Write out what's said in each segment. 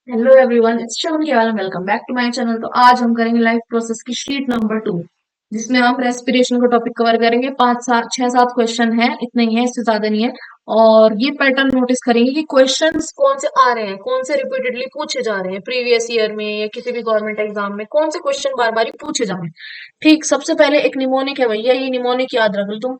Hello everyone, it's Shravan Kewal. Welcome back to my channel. तो आज हम करेंगे लाइफ प्रोसेस की शीट नंबर 2, जिसमें हम रेस्पिरेशन का टॉपिक कवर करेंगे। 5 7 6 7 क्वेश्चन है, इतने ही है, इससे ज्यादा नहीं है। और ये पैटर्न नोटिस करेंगे कि क्वेश्चंस कौन से आ रहे हैं, कौन से रिपीटेडली पूछे जा रहे हैं प्रीवियस ईयर में या किसी भी गवर्नमेंट एग्जाम में, कौन से क्वेश्चन बार बार पूछे जा रहे हैं। ठीक, सबसे पहले एक निमोनिक है भैया, ये निमोनिक याद रख लो तुम।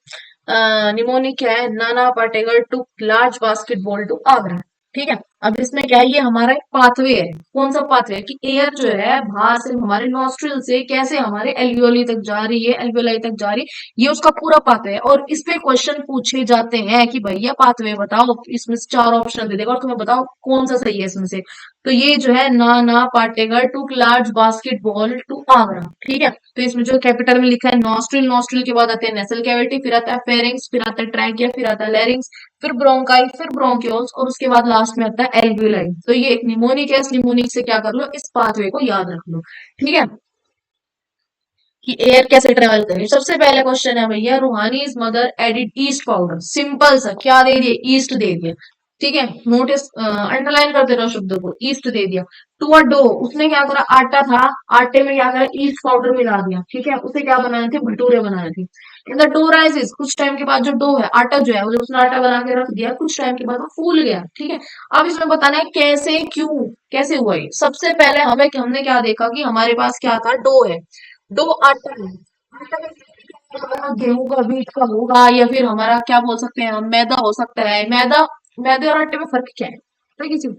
निमोनिक है, Nana Patekar to large basketball to Agra. ठीक है। अब इसमें क्या है, ये हमारा एक पाथवे है। कौन सा पाथवे है कि एयर जो है बाहर से हमारे नॉस्ट्रिल से कैसे हमारे एल्वियोली तक जा रही है, एल्वियोलाई तक जा रही है, ये उसका पूरा पाथवे है। और इस पे क्वेश्चन पूछे जाते हैं कि भैया पाथवे बताओ, इसमें से 4 ऑप्शन दे देगा और तुम्हें बताओ कौन सा सही है इसमें से। तो ये जो है, Nana Patekar to large basketball to Agra. ठीक है। तो इसमें जो कैपिटल में लिखा है नॉस्ट्रिल, नॉस्ट्रिल के बाद आते हैं नेसल कैविटी, फिर आता है फेरिंग्स, फिर आता है ट्रैकिया, फिर आता है लैरिंग्स, फिर ब्रोंकाई, फिर ब्रोंक्योल्स, और उसके बाद लास्ट में आता है एल्वियोलाई। तो ये एक निमोनिक है। इस निमोनिक से क्या कर लो, इस पाथवे को याद रख लो। ठीक है, कि एयर कैसे ट्रेवल करे। सबसे पहले क्वेश्चन है भैया, Roohani's mother added yeast powder. Simple सा, क्या दे दिया, ईस्ट दे दिया। ठीक है, नोटिस अंडरलाइन करते रहो शब्द को, ईस्ट दे दिया। टू अ डो, उसने क्या करा, आटा था, आटे में क्या करा, ईस्ट पाउडर मिला दिया। ठीक है, उसे क्या बनाए थे, भटूरे बनाए थे। इन द डो राइजेस, कुछ टाइम के बाद जो डो है, आटा जो है, वो जब उसने आटा बना के रख दिया, कुछ टाइम के बाद वो फूल गया। ठीक है। अब इसमें बताना है कैसे, क्यों, कैसे हुआ ये। सबसे पहले हमने क्या देखा कि हमारे पास क्या था, डो है। डो आटा है। आटा में हमारा गेहूं का, बीट का होगा, या फिर हमारा क्या बोल सकते हैं हम, मैदा हो सकता है। मैदा, मैदे और आटे में फर्क क्या है, पता है किसी को?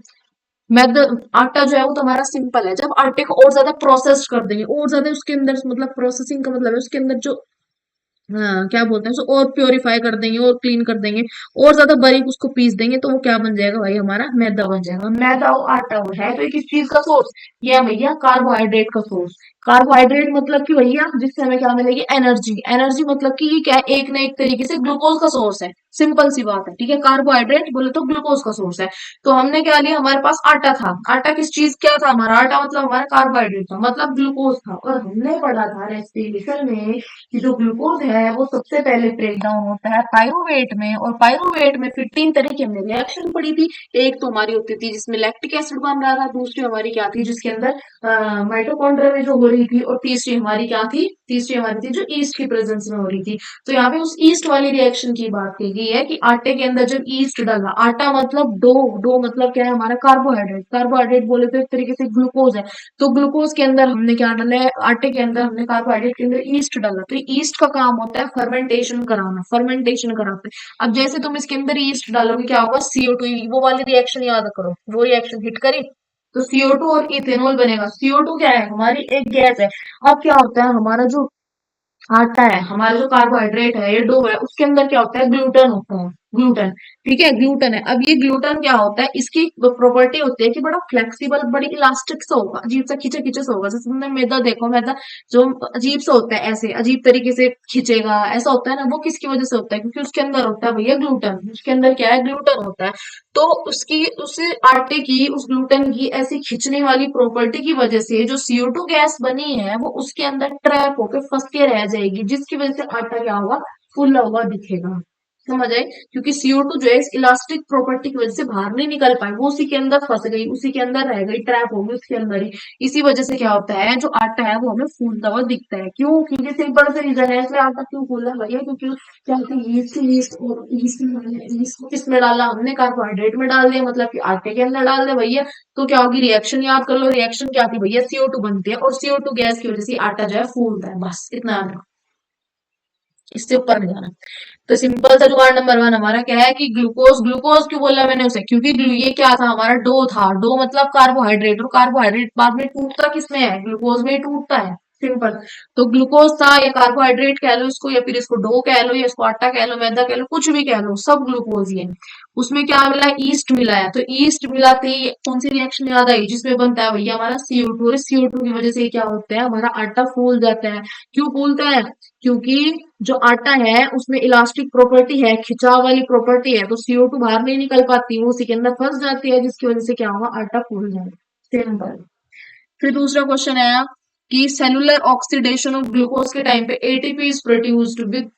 मैदा, आटा जो है वो तो हमारा सिंपल है। जब आटे को और ज्यादा प्रोसेस कर देंगे, और ज्यादा उसके अंदर, मतलब प्रोसेसिंग का मतलब है उसके अंदर जो, हाँ, क्या बोलते हैं उसको, और प्योरीफाई कर देंगे और क्लीन कर देंगे, और ज्यादा बारीक उसको पीस देंगे, तो वो क्या बन जाएगा भाई, हमारा मैदा बन जाएगा। मैदा हो, आटा हो, है तो एक इस चीज का सोर्स। ये है भैया कार्बोहाइड्रेट का सोर्स। कार्बोहाइड्रेट मतलब कि भैया जिससे हमें क्या मिलेगी, एनर्जी। एनर्जी मतलब कि ये क्या है, एक ना एक तरीके से ग्लूकोज का सोर्स है। सिंपल सी बात है। ठीक है, कार्बोहाइड्रेट बोले तो ग्लूकोज का सोर्स है। तो हमने क्या लिया, हमारे पास आटा था। आटा किस चीज, क्या था हमारा आटा, मतलब हमारा कार्बोहाइड्रेट था, मतलब ग्लूकोज था। और हमने पढ़ा था रेस्पिरेशन में कि जो ग्लूकोज है वो सबसे पहले ब्रेक डाउन होता है पायरुवेट में, और पायरुवेट में फिर 3 तरह की हमने रिएक्शन पढ़ी थी। एक तो हमारी होती थी जिसमें लैक्टिक एसिड बन रहा था, दूसरी हमारी क्या थी, जिसके अंदर माइटोकॉन्ड्रिया में जो हो रही थी, और तीसरी हमारी क्या थी, तीसरी हमारी थी जो ईस्ट की प्रेजेंस में हो रही थी। तो यहाँ पे उस ईस्ट वाली रिएक्शन की बात की गई है कि आटे के अंदर जब ईस्ट डाला, आटा मतलब डो, डो मतलब क्या है हमारा, कार्बोहाइड्रेट। कार्बोहाइड्रेट बोले तो एक तरीके से ग्लूकोज है। तो ग्लूकोज के अंदर हमने क्या डाला है, आटे के अंदर हमने कार्बोहाइड्रेट के अंदर ईस्ट डाला। तो ईस्ट का काम होता है फर्मेंटेशन कराना, फर्मेंटेशन कराते हैं। अब जैसे तुम इसके अंदर ईस्ट डालोगे, क्या होगा, CO2, वो वाली रिएक्शन याद करो, वो रिएक्शन हिट करी तो CO2 और इथेनॉल बनेगा। CO2 क्या है, हमारी एक गैस है। अब क्या होता है, हमारा जो आटा है, हमारा जो कार्बोहाइड्रेट है, ये डो है, उसके अंदर क्या होता है, ग्लूटन होता है। ग्लूटन, ठीक है, ग्लूटन है। अब ये ग्लूटन क्या होता है, इसकी प्रॉपर्टी होती है कि बड़ा फ्लेक्सिबल, बड़ी इलास्टिक सा होगा, अजीब सा खींचे खींचे सा होगा। जैसे तुमने मैदा देखो, मैदा जो अजीब सा होता है, ऐसे अजीब तरीके से खींचेगा, ऐसा होता है ना, वो किसकी वजह से होता है, क्योंकि उसके अंदर होता है भैया ग्लूटन। उसके अंदर क्या है, ग्लूटन होता है। तो उसकी, उस आटे की, उस ग्लूटेन की ऐसी खिंचने वाली प्रॉपर्टी की वजह से जो CO2 गैस बनी है, वो उसके अंदर ट्रैप होकर फंस के रह जाएगी, जिसकी वजह से आटा क्या होगा, फूला हुआ दिखेगा। समझ आए? क्योंकि CO2 जो है इस इलास्टिक प्रॉपर्टी की वजह से बाहर नहीं निकल पाई, वो उसी के अंदर फंस गई, उसी के अंदर रह गई, ट्रैप हो गई उसके अंदर ही। इसी वजह से क्या होता है, जो आटा है वो हमें फूलता हुआ दिखता है। क्यों? क्योंकि सिंपल से रीजन है, इसलिए आटा क्यों फूला है भैया, क्योंकि क्या होती है, ईस्ट, ईस्ट और ईस्ट में, ईस्ट किस में डाला हमने, कार्बोहाइड्रेट में डाल दिया, मतलब कि आटे के अंदर डाल दिया भैया। तो क्या होगी, रिएक्शन याद कर लो। रिएक्शन क्या थी भैया, CO2 बनती है, और CO2 गैस की वजह से आटा जो है फूलता है। बस इतना याद रखो, इससे ऊपर नहीं जाना। तो सिंपल सा जुगाड़ नंबर 1 हमारा क्या है कि ग्लूकोज। ग्लूकोज क्यों बोला मैंने उसे, क्योंकि ये क्या था, हमारा डो था। डो मतलब कार्बोहाइड्रेट, और कार्बोहाइड्रेट बाद में टूटता किसमें है, ग्लूकोज में ही टूटता है। सिंपल। तो ग्लूकोज था, या कार्बोहाइड्रेट कह लो इसको, या फिर इसको डो कह लो, या इसको आटा कह लो, मैदा कह लो, कुछ भी कह लो, सब ग्लूकोज ही है। उसमें क्या मिला, ईस्ट मिला है। तो ईस्ट मिलाते ही कौन सी रिएक्शन याद आई, जिसमें बनता है भैया हमारा CO2। और CO2 की वजह से क्या होता है, हमारा आटा फूल जाता है। क्यों फूलता है? क्योंकि जो आटा है उसमें इलास्टिक प्रॉपर्टी है, खिंचाव वाली प्रॉपर्टी है, तो CO2 बाहर नहीं निकल पाती, वो उसी के अंदर फंस जाती है, जिसकी वजह से क्या होगा, आटा फूल जाएगा। सिंपल। फिर दूसरा क्वेश्चन आया कि सेलुलर ऑक्सीडेशन ऑफ ग्लूकोज के टाइम पे ATP is produced with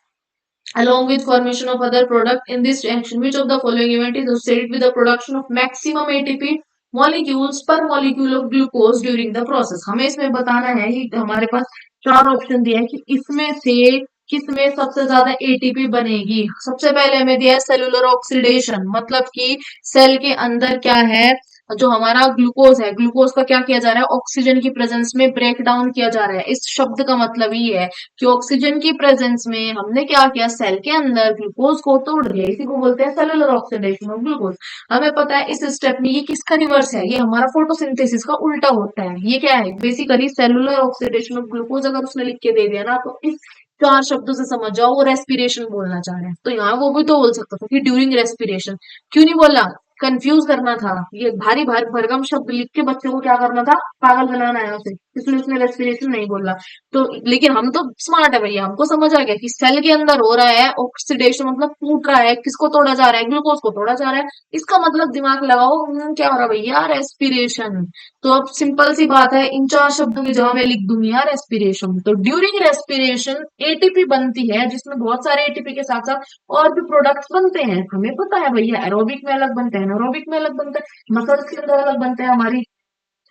along with formation of other product in this reaction, which of the following event is associated with the production of maximum ATP molecules पर molecule of glucose during the process. हमें इसमें बताना है कि हमारे पास चार option दिया है कि इसमें से किसमें सबसे ज्यादा एटीपी बनेगी। सबसे पहले हमें दिया है सेलुलर ऑक्सीडेशन, मतलब कि सेल के अंदर क्या है, जो हमारा ग्लूकोज है, ग्लूकोज का क्या किया जा रहा है, ऑक्सीजन की प्रेजेंस में ब्रेक डाउन किया जा रहा है। इस शब्द का मतलब ये है कि ऑक्सीजन की प्रेजेंस में हमने क्या किया, सेल के अंदर ग्लूकोज को तोड़ दिया। इसी को बोलते हैं सेलुलर ऑक्सीडेशन ऑफ ग्लूकोज। हमें पता है इस स्टेप में ये किसका रिवर्स है, ये हमारा फोटोसिंथेसिस का उल्टा होता है। ये क्या है, basically cellular oxidation of glucose अगर उसने लिख के दे दिया ना, तो इस चार शब्दों से समझ जाओ वो रेस्पिरेशन बोलना चाह रहे हैं। तो यहाँ वो भी तो बोल सकता था कि ड्यूरिंग रेस्पिरेशन, क्यों नहीं बोला, कंफ्यूज करना था। ये भारी भारी भरगम शब्द लिख के बच्चे को क्या करना था, पागल बनाना है उसे, इसलिए उसने रेस्पिरेशन नहीं बोला। तो लेकिन हम तो स्मार्ट है भैया, हमको समझ आ गया कि सेल के अंदर हो रहा है ऑक्सीडेशन, मतलब टूट रहा है, किसको तोड़ा जा रहा है, ग्लूकोज को तोड़ा जा रहा है। इसका मतलब दिमाग लगाओ, क्या हो रहा है भैया, रेस्पिरेशन। तो अब सिंपल सी बात है, इन चार शब्दों की जगह मैं लिख दूंगी यार रेस्पिरेशन। तो ड्यूरिंग रेस्पिरेशन एटीपी बनती है, जिसमें बहुत सारे एटीपी के साथ साथ और भी प्रोडक्ट्स बनते हैं। हमें पता है भैया, एरोबिक में अलग बनते हैं, एनारोबिक में अलग बनते हैं, मसल्स के अंदर अलग बनते हैं, हमारी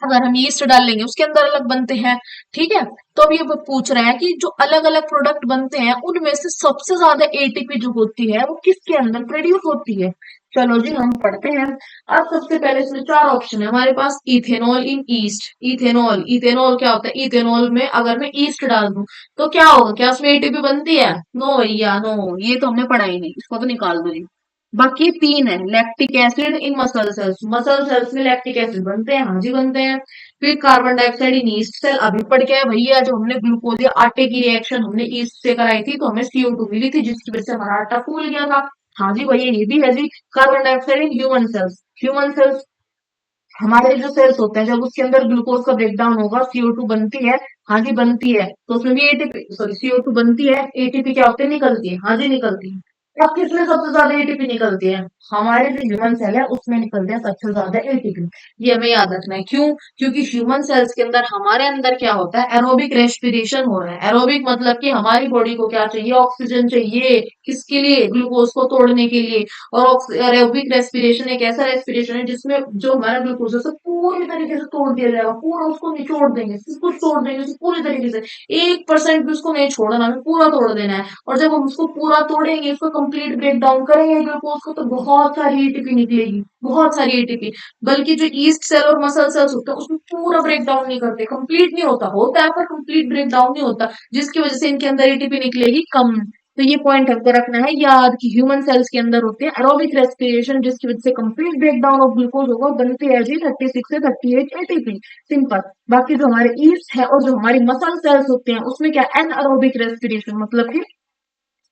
अगर हम यीस्ट डाल लेंगे उसके अंदर अलग बनते हैं। ठीक है, तो अब ये पूछ रहा है कि जो अलग अलग प्रोडक्ट बनते हैं उनमें से सबसे ज्यादा एटीपी जो होती है वो किसके अंदर प्रोड्यूस होती है। चलो जी हम पढ़ते हैं। अब सबसे पहले इसमें चार ऑप्शन है हमारे पास, ethanol in yeast. Ethanol, ethanol क्या होता है, इथेनॉल में अगर मैं ईस्ट डाल दूं तो क्या होगा, क्या उसमें एटीपी बनती है, नो भैया नो, ये तो हमने पढ़ा ही नहीं, इसको तो निकाल दो जी। बाकी तीन है, lactic acid in muscle cells, muscle cells में लैक्टिक एसिड बनते हैं, हाँ जी बनते हैं। फिर carbon dioxide in yeast cell, अभी पढ़ के आए भैया, जो हमने ग्लूकोज या आटे की रिएक्शन हमने ईस्ट से कराई थी, तो हमें CO2 मिली थी, जिसकी वजह से हमारा आटा फूल गया था। हाँ जी भैया ये भी है जी। Carbon dioxide in human cells, human cells हमारे जो सेल्स होते हैं, जब उसके अंदर ग्लूकोज का ब्रेकडाउन होगा CO2 बनती है, हाँ जी बनती है, तो उसमें भी एटीपी, सॉरी CO2 बनती है, एटीपी क्या होती है, निकलती है, हाँ जी निकलती है। अब किसमें सबसे ज्यादा एटीपी निकलती है, हमारे जो ह्यूमन सेल है उसमें निकलते हैं सबसे ज्यादा एटीपी। ये हमें याद रखना है, क्यों, क्योंकि ह्यूमन सेल्स के अंदर हमारे अंदर क्या होता है, एरोबिक रेस्पिरेशन हो रहा है। एरोबिक मतलब कि हमारी बॉडी को क्या चाहिए, ऑक्सीजन चाहिए, किसके लिए, ग्लूकोज को तोड़ने के लिए। और एरोबिक रेस्पिरेशन एक ऐसा रेस्पिरेशन है जिसमें जो हमारा ग्लूकोज है उसे पूरी तरीके से तोड़ दिया जाएगा, पूरा उसको निचोड़ देंगे, सब कुछ तोड़ देंगे उसे पूरी तरीके से, 1% भी उसको नहीं छोड़ना, हमें पूरा तोड़ देना है। और जब हम उसको पूरा तोड़ेंगे, उसको कंप्लीट ब्रेक डाउन करेंगे ग्लूकोज को, तो बहुत सारी एटीपी निकलेगी, बहुत सारी एटीपी। बल्कि जो ईस्ट सेल और मसल सेल्स होते हैं उसमें पूरा ब्रेक डाउन नहीं करते, कंप्लीट नहीं होता, होता है पर कंप्लीट ब्रेक डाउन नहीं होता, जिसकी वजह से इनके अंदर एटीपी निकलेगी कम। तो ये पॉइंट हमको रखना है याद कि ह्यूमन सेल्स के अंदर होते हैं एरोबिक रेस्पिरेशन, जिसकी वजह से कंप्लीट ब्रेकडाउन ऑफ ग्लूकोज होगा, बनती है जी 36 से 38 एटीपी, सिंपल। बाकी जो हमारे ईस्ट है और जो हमारी मसल सेल्स होते हैं उसमें क्या, एनएरोबिक रेस्पिरेशन, मतलब कि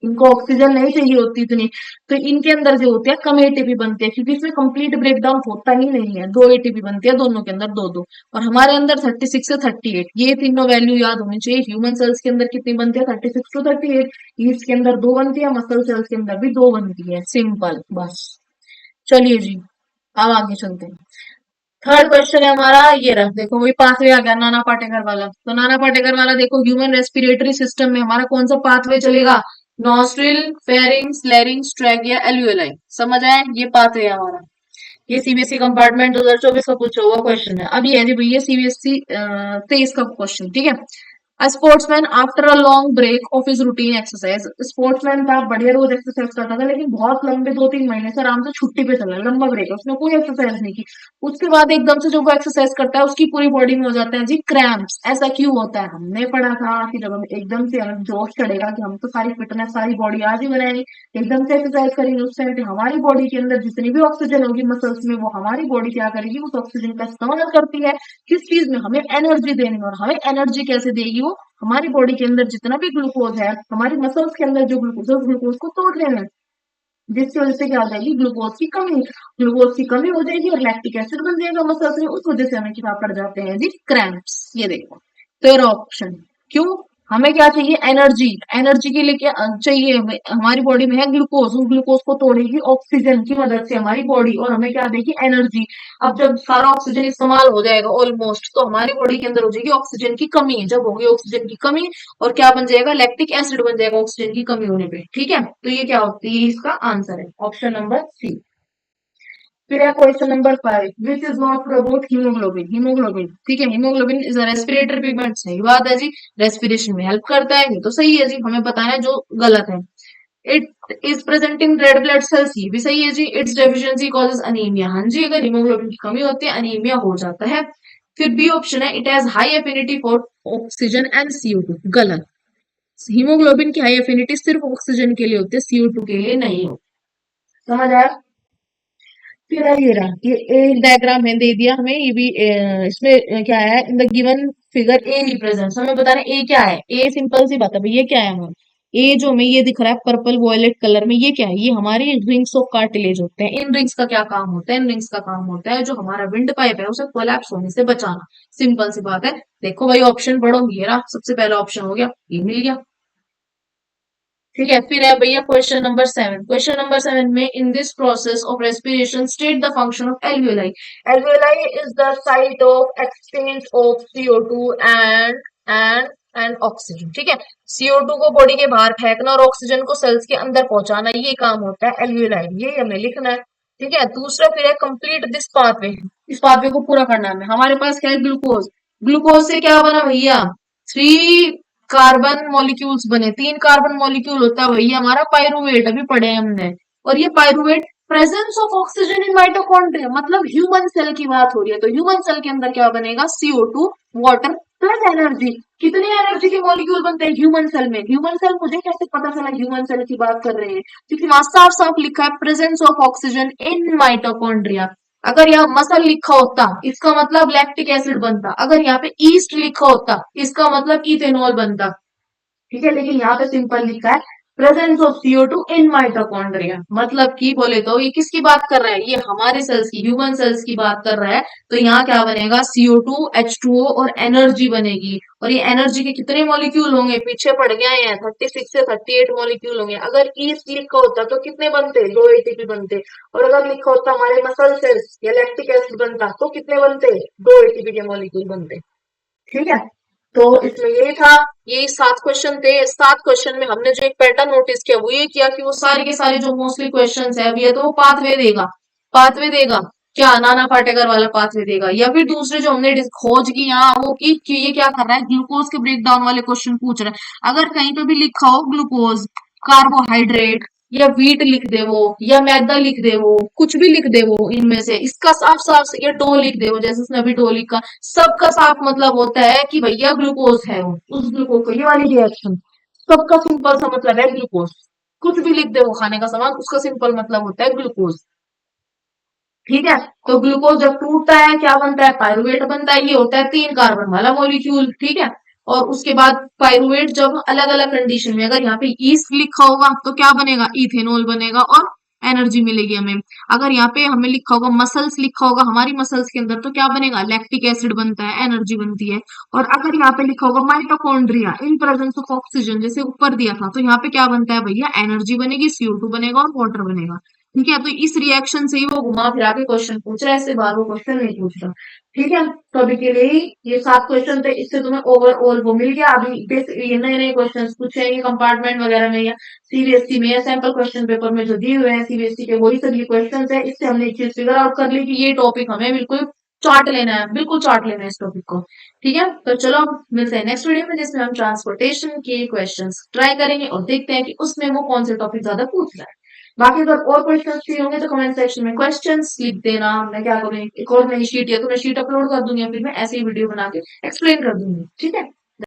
इनको ऑक्सीजन नहीं चाहिए होती इतनी, तो इनके अंदर जो होते हैं कम एटीपी बनते हैं, क्योंकि इसमें कंप्लीट ब्रेकडाउन होता ही नहीं है, 2 एटीपी बनती है दोनों के अंदर, दो दो। और हमारे अंदर 36 से 38, ये तीनों वैल्यू याद होनी चाहिए। ह्यूमन सेल्स के अंदर कितनी बनती है, 36 to 38, ईस्ट के अंदर 2 बनती है, मसल सेल्स के अंदर भी 2 बनती है, सिंपल बस। चलिए जी अब आगे चलते हैं। थर्ड क्वेश्चन है हमारा, ये रहा देखो, वही पाथवे आ गया नाना पाटेकर वाला। तो नाना पाटेकर वाला देखो, ह्यूमन रेस्पिरेटरी सिस्टम में हमारा कौन सा पाथवे चलेगा, नॉस्ट्रिल, फेरिंग्स, लैरिंग्स, ट्रैकिया, एल्वियोलाई। समझ आए, ये पाथवे है हमारा। ये सीबीएसई कंपार्टमेंट 2024 का पूछा हुआ क्वेश्चन है। अब ये है जी भैया सीबीएसई 23 का क्वेश्चन, ठीक है। A sportsman after a long break of his routine exercise, sportsman था, बढ़िया रोज एक्सरसाइज करता था, लेकिन बहुत लंबे 2-3 महीने से आराम से छुट्टी पे चला, लंबा ब्रेक है, उसने कोई एक्सरसाइज नहीं की। उसके बाद एकदम से जब वो एक्सरसाइज करता है उसकी पूरी बॉडी में हो जाते हैं जी क्रैम्प्स। ऐसा क्यों होता है, हमने पढ़ा था कि जब हम एकदम से हमें जोश चढ़ेगा कि हम तो सारी फिटनेस सारी बॉडी आज ही बनाएंगे, एकदम से एक्सरसाइज करेंगे, उस टाइम पे हमारी बॉडी के अंदर जितनी भी ऑक्सीजन होगी मसल्स में, वो हमारी बॉडी क्या करेगी, उस ऑक्सीजन का इस्तेमाल करती है किस चीज में, हमें एनर्जी देने में। और हमें एनर्जी कैसे देगी वो, हमारी बॉडी के अंदर जितना भी ग्लूकोज है, हमारी मसल्स के अंदर जो ग्लूकोज है उस ग्लूकोज को तोड़ देना है, जिसकी वजह से क्या हो जाएगी, ग्लूकोज की कमी, ग्लूकोज की कमी हो जाएगी और लैक्टिक एसिड बन जाएगा मसल्स में, उस वजह से हमें क्या पड़ जाते हैं जी, क्रैम्प्स। ये देखो तेरा ऑप्शन, क्यों, हमें क्या चाहिए, एनर्जी। एनर्जी के लिए क्या चाहिए हमें, हमारी बॉडी में है ग्लूकोज, उस ग्लूकोज को तोड़ेगी ऑक्सीजन की मदद से हमारी बॉडी, और हमें क्या देगी, एनर्जी। अब जब सारा ऑक्सीजन इस्तेमाल हो जाएगा ऑलमोस्ट, तो हमारी बॉडी के अंदर हो जाएगी ऑक्सीजन की कमी। जब होगी ऑक्सीजन की कमी, और क्या बन जाएगा, लैक्टिक एसिड बन जाएगा ऑक्सीजन की कमी होने पे, ठीक है। तो ये क्या होती है, इसका आंसर है ऑप्शन नंबर सी। फिर है question number 5, which is not about haemoglobin. Haemoglobin, ठीक है, haemoglobin is a respiratory pigment, सही बात है जी, रेस्पिरेशन में हेल्प करता है, ये तो सही है जी, हमें बताना है जो गलत है। It is present in red blood cells, ये भी सही है जी। इट्स डेफिशिएंसी कॉजेज अनीमिया, हाँ जी, अगर हीमोग्लोबिन की कमी होती है अनीमिया हो जाता है। फिर बी ऑप्शन है, it has high affinity for oxygen and CO2, गलत। हीमोग्लोबिन की हाई एफिनिटी सिर्फ ऑक्सीजन के लिए होती है, CO2 के लिए नहीं होती। समझ आया? फिर है ये रहा, ये एक डायग्राम है दे दिया हमें, ये भी इसमें क्या है, in the given figure A represents, हमें बताना ए क्या है। ए सिंपल सी बात है भाई, ये क्या है हमें, ए जो हमें ये दिख रहा है पर्पल वॉयलेट कलर में, ये क्या है, ये हमारी रिंग्स ऑफ कार्टिलेज होते हैं। इन रिंग्स का क्या काम होता है, इन रिंग्स का काम होता है जो हमारा विंड पाइप है उसे कोलैप्स होने से बचाना। सिंपल सी बात है। देखो भाई ऑप्शन पढ़ो, ये रहा सबसे पहला ऑप्शन हो गया, ये मिल गया। ठीक है, फिर है भैया क्वेश्चन नंबर 7। क्वेश्चन नंबर 7 में, in this process of respiration state the function of alveoli. Alveoli is the site of exchange of CO2 and and oxygen. ठीक है, CO2 को बॉडी के बाहर फेंकना और ऑक्सीजन को सेल्स के अंदर पहुंचाना, ये काम होता है एल्वियोलाई, ये हमें लिखना है। ठीक है, दूसरा फिर है कंप्लीट दिस पाथवे। इस पाथवे को पूरा करना है हमारे पास क्या है, ग्लूकोज। ग्लूकोज से क्या बना भैया, 3 कार्बन मॉलिक्यूल्स बने, 3 कार्बन मॉलिक्यूल होता है वही हमारा पायरुवेट, अभी पढ़े हैं हमने। और ये pyruvate presence of oxygen in mitochondria, मतलब ह्यूमन सेल की बात हो रही है, तो ह्यूमन सेल के अंदर क्या बनेगा, CO2, वाटर प्लस एनर्जी। कितनी एनर्जी के मॉलिक्यूल बनते हैं ह्यूमन सेल में, ह्यूमन सेल मुझे कैसे पता चला ह्यूमन सेल की बात कर रहे हैं, क्योंकि वहां साफ साफ लिखा है presence of oxygen in mitochondria. अगर यहाँ मसल लिखा होता इसका मतलब लैक्टिक एसिड बनता, अगर यहाँ पे ईस्ट लिखा होता इसका मतलब इथेनॉल बनता। ठीक है, लेकिन यहाँ पे सिंपल लिखा है presence of CO2 in mitochondria, मतलब कि बोले तो ये किसकी बात कर रहा है, ये हमारे सेल्स की, ह्यूमन सेल्स की बात कर रहा है। तो यहाँ क्या बनेगा, CO2, H2O और एनर्जी बनेगी। और ये एनर्जी के कितने मॉलिक्यूल होंगे, पीछे पड़ गए हैं, 36 से 38 मॉलिक्यूल होंगे। अगर ईस्ट लिखा होता तो कितने बनते, 2 ATP बनते। और अगर लिखा होता हमारे मसल सेल्स या लैक्टिक एसिड बनता तो कितने बनते, 2 ATP के मॉलिक्यूल बनते। ठीक है, तो इसमें यही था, यही 7 क्वेश्चन थे। 7 क्वेश्चन में हमने जो एक पैटर्न नोटिस किया वो ये किया कि वो सारे के सारे जो मोस्टली क्वेश्चंस है, अब ये तो वो पाथवे देगा, पाथवे देगा क्या, नाना पाटेकर वाला पाथवे देगा, या फिर दूसरे जो हमने खोज की यहाँ वो की कि ये क्या कर रहा है, ग्लूकोज के ब्रेकडाउन वाले क्वेश्चन पूछ रहा है। अगर कहीं पे भी लिखा हो ग्लूकोज, कार्बोहाइड्रेट, या वीट लिख दे वो, या मैदा लिख दे वो, कुछ भी लिख दे वो इनमें से, इसका साफ साफ या डो लिख दे वो, जैसे उसने अभी डो लिखा, सबका साफ मतलब होता है कि भैया ग्लूकोज है वो, उस ग्लूकोज को, ये वाली रिएक्शन, सबका सिंपल सा मतलब है ग्लूकोज। कुछ भी लिख दे वो खाने का सामान, उसका सिंपल मतलब होता है ग्लूकोज। ठीक है, तो ग्लूकोज जब टूटता है क्या बनता है, पायरुवेट बनता है, ये होता है 3 कार्बन वाला मॉलिक्यूल। ठीक है, और उसके बाद पायरुवेट जब अलग अलग कंडीशन में, अगर यहाँ पे ईस्ट लिखा होगा तो क्या बनेगा, इथेनॉल बनेगा और एनर्जी मिलेगी हमें। अगर यहाँ पे हमें लिखा होगा, मसल्स लिखा होगा हमारी मसल्स के अंदर, तो क्या बनेगा, लैक्टिक एसिड बनता है, एनर्जी बनती है। और अगर यहाँ पे लिखा होगा mitochondria in presence of oxygen, जैसे ऊपर दिया था, तो यहाँ पे क्या बनता है भैया, एनर्जी बनेगी, CO2 बनेगा और वाटर बनेगा। ठीक है, तो इस रिएक्शन से ही वो घुमा फिरा के क्वेश्चन पूछ रहा है, इससे बार वो क्वेश्चन नहीं पूछ रहा। ठीक है, तो अभी के लिए ही ये 7 क्वेश्चन थे, इससे तुम्हें ओवरऑल वो मिल गया। अभी ये नए नए क्वेश्चन पूछेंगे कंपार्टमेंट वगैरह में या CBSE में या सैंपल क्वेश्चन पेपर में जो दिए हुए हैं CBSE के, वही सभी क्वेश्चन है। इससे हमने एक चीज फिगर आउट कर ली कि ये टॉपिक हमें बिल्कुल चार्ट लेना है, बिल्कुल चार्ट लेना है इस टॉपिक को। ठीक है, तो चलो अब मिलते हैं नेक्स्ट वीडियो में, जिसमें हम ट्रांसपोर्टेशन के क्वेश्चंस ट्राई करेंगे और देखते हैं कि उसमें वो कौन से टॉपिक ज्यादा पूछ रहा है। बाकी अगर और क्वेश्चंस चाहिए होंगे तो कमेंट सेक्शन में क्वेश्चंस लिख देना, मैं क्या करूँ, एक और नई शीट या तो मैं शीट अपलोड कर दूंगी या फिर मैं ऐसे ही वीडियो बना के एक्सप्लेन कर दूंगी। ठीक है।